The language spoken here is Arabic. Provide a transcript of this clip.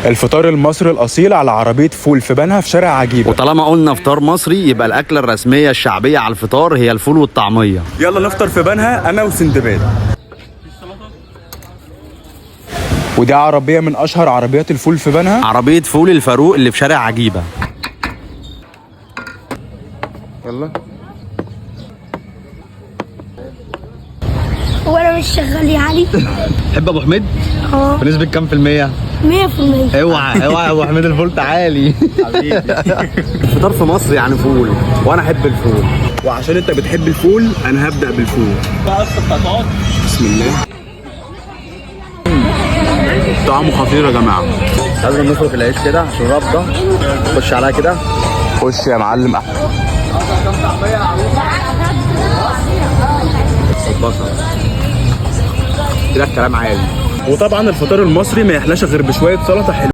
الفطار المصري الأصيل على عربية فول في بنها في شارع عجيبة. وطالما قلنا فطار مصري يبقى الأكلة الرسمية الشعبية على الفطار هي الفول والطعمية. يلا نفطر في بنها أنا وسندباد. ودي عربية من أشهر عربيات الفول في بنها، عربية فول الفاروق اللي في شارع عجيبة. يلا. هو انا مش شغال يعني؟ تحب ابو حميد؟ اه بنسبة كام في المية؟ 100%. اوعى اوعى يا ابو حميد، الفول تعالي حبيبي. الفطار في مصر يعني فول، وانا احب الفول. وعشان أنت بتحب الفول أنا هبدأ بالفول. بسم الله. طعمه خطير يا جماعة. لازم نفرك العيش كده عشان رابطة. خش عليها كده. خش يا معلم. البصل كده الكلام عالي. وطبعا الفطار المصري ما يحلاش غير بشوية سلطة حلوة.